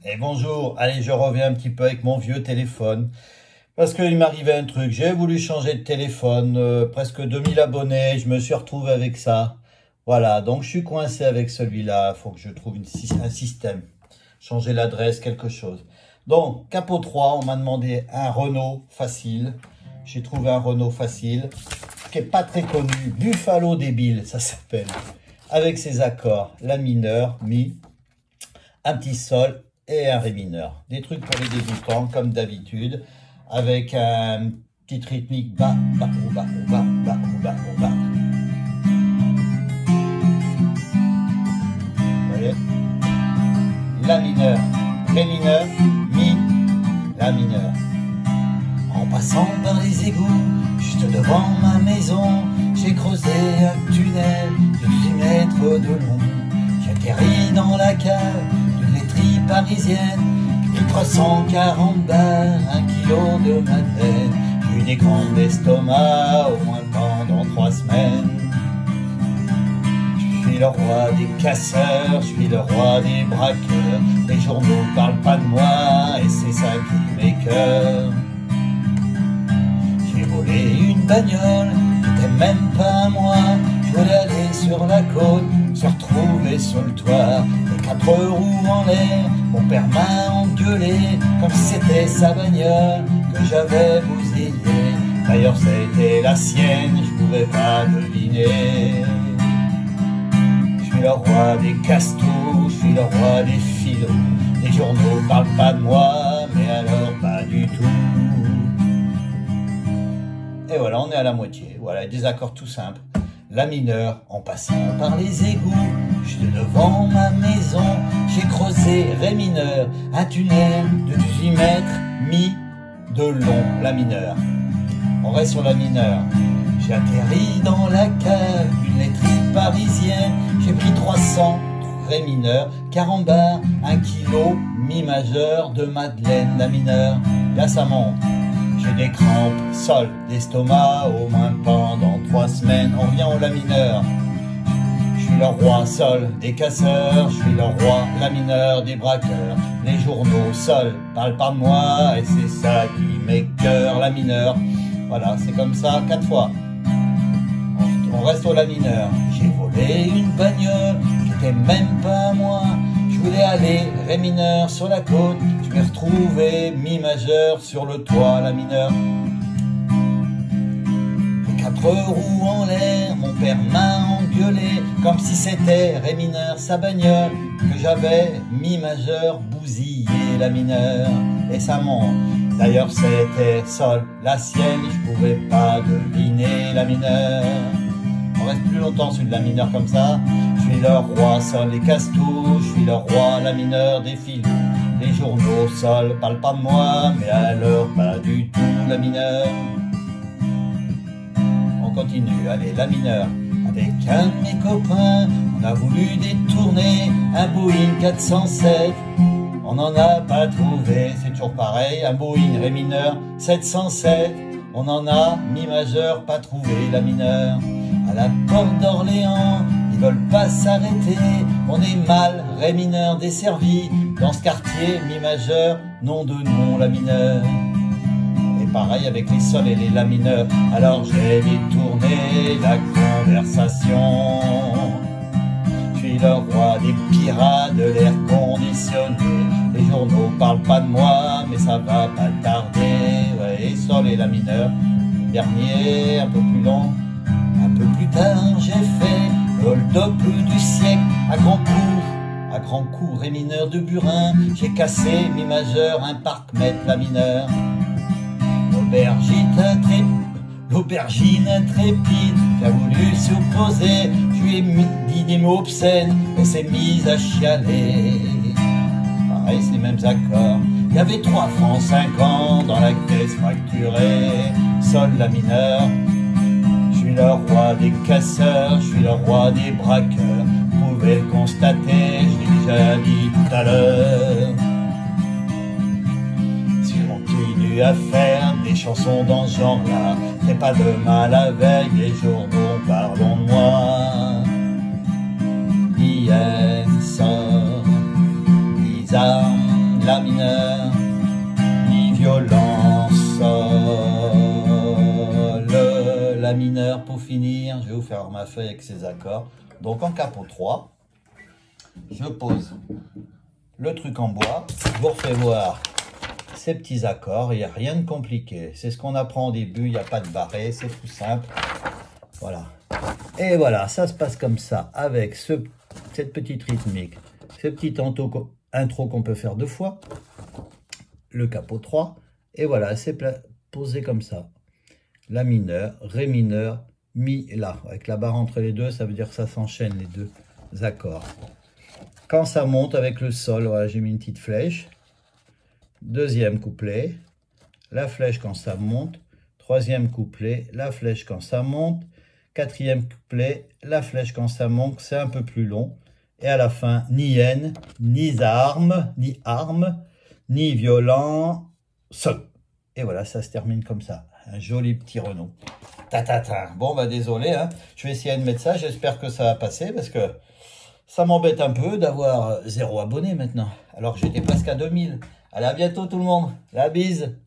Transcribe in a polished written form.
Et bonjour, allez, je reviens un petit peu avec mon vieux téléphone. Parce qu'il m'arrivait un truc, j'ai voulu changer de téléphone, presque 2000 abonnés, je me suis retrouvé avec ça. Voilà, donc je suis coincé avec celui-là, il faut que je trouve un système. Changer l'adresse, quelque chose. Donc, Capot 3, on m'a demandé un Renault facile. J'ai trouvé un Renault facile, qui est pas très connu, Buffalo débile, ça s'appelle. Avec ses accords, la mineur, mi, un petit sol et un ré mineur. Des trucs pour les débutants, comme d'habitude, avec un petit rythmique bas, bas, ou bas, ou bas, bas, ou bas, ou bas. Vous voyez? La mineur, ré mineur, mi, la mineur. En passant par les égouts, juste devant ma maison, j'ai creusé un tunnel de 18 mètres de long. J'atterris dans la cave d'une laiterie parisienne, puis 340 bars, 1 kilo de madeleine. J'ai eu des grandes estomacs, au moins pendant 3 semaines. Je suis le roi des casseurs, je suis le roi des braqueurs. Les journaux parlent pas de moi, et c'est ça qui m'écoeure. J'ai volé une bagnole, qui était même pas à moi. Je voulais aller sur la côte, se retrouver sur le toit. Les 4 roues en l'air, mon père m'a engueulé, comme si c'était sa bagnole que j'avais bousillée. D'ailleurs c'était la sienne, je pouvais pas deviner. Je suis le roi des castos, je suis le roi des philos. Les journaux parlent pas de moi, mais alors pas du tout. Et voilà, on est à la moitié. Voilà, des accords tout simples. La mineure, en passant par les égouts, juste devant ma maison, j'ai creusé ré mineur, un tunnel de 18 mètres, mi de long, la mineure. On reste sur la mineure. J'ai atterri dans la cave d'une laiterie parisienne, j'ai pris 300 ré mineur, 40 bars, 1 kilo, mi majeur de madeleine, la mineure. Là ça monte. J'ai des crampes, sol, d'estomac, au moins pendant 3 semaines. On revient au la mineur. Je suis le roi sol des casseurs, je suis le roi la mineur des braqueurs. Les journaux sol parlent pas de moi, et c'est ça qui m'écoeure, la mineur. Voilà, c'est comme ça 4 fois. On reste au la mineur. J'ai volé une bagnole qui était même pas à moi. Je voulais aller ré mineur sur la côte, je m'ai retrouvé mi majeur sur le toit, la mineur. Les 4 roues en l'air, mon père m'a engueulé, comme si c'était ré mineur sa bagnole que j'avais mi majeur bousillé, la mineur. Et ça monte. D'ailleurs c'était sol, la sienne, je pouvais pas deviner, la mineur. On reste plus longtemps sur de la mineur comme ça. Je suis le roi sol des castos, je suis le roi la mineur des filous. Les journaux sol parlent pas de moi, mais alors pas du tout, la mineur. On continue, allez, la mineur. Avec un de mes copains, on a voulu détourner un Boeing 407. On n'en a pas trouvé, c'est toujours pareil, un Boeing ré mineur 707. On en a mi majeur, pas trouvé, la mineur. À la porte d'Orléans, ils veulent pas s'arrêter. On est mal, ré mineur desservi. Dans ce quartier, mi majeur, nom de nom, la mineur. Et pareil avec les sols et les la mineurs. Alors j'ai détourné la conversation. Je suis le roi des pirates de l'air conditionné. Les journaux parlent pas de moi, mais ça va pas tarder. Ouais, et sol et la mineur. Le dernier, un peu plus long. Un peu plus tard, j'ai fait le hold-up du siècle à grand coup, ré mineur de burin. J'ai cassé mi majeur, un parc-mètre, la mineur. L'aubergine intrépide, qui a voulu s'opposer, je lui ai dit des mots obscènes, et s'est mise à chialer. Pareil, c'est les mêmes accords. Il y avait 3 francs 50 dans la caisse fracturée. Sol, la mineur. Je suis le roi des casseurs, je suis le roi des braqueurs. Vous pouvez le constater, je l'ai déjà dit tout à l'heure. Si je continue à faire des chansons dans ce genre-là, c'est pas de mal avec les journaux, parlons de moi. Hier sort bizarre. la mineur, mi violon, sol, la mineur. Pour finir, je vais vous faire ma feuille avec ces accords. Donc en capot 3, je pose le truc en bois, je vous refais voir ces petits accords, il n'y a rien de compliqué. C'est ce qu'on apprend au début, il n'y a pas de barré, c'est tout simple. Voilà. Et voilà, ça se passe comme ça, avec cette petite rythmique, ce petit intro qu'on peut faire 2 fois, le capot 3, et voilà, c'est posé comme ça. La mineur, ré mineur, mi, la. Avec la barre entre les deux, ça veut dire que ça s'enchaîne les deux accords. Quand ça monte avec le sol, voilà, j'ai mis une petite flèche. Deuxième couplet, la flèche quand ça monte. Troisième couplet, la flèche quand ça monte. Quatrième couplet, la flèche quand ça monte, c'est un peu plus long. Et à la fin, ni haine, ni arme, ni violent, sol. Et voilà, ça se termine comme ça. Un joli petit Renault. Ta. Bon, bah désolé, hein. Je vais essayer de mettre ça. J'espère que ça va passer parce que ça m'embête un peu d'avoir 0 abonné maintenant. Alors que j'étais presque à 2000. Allez, à bientôt tout le monde. La bise.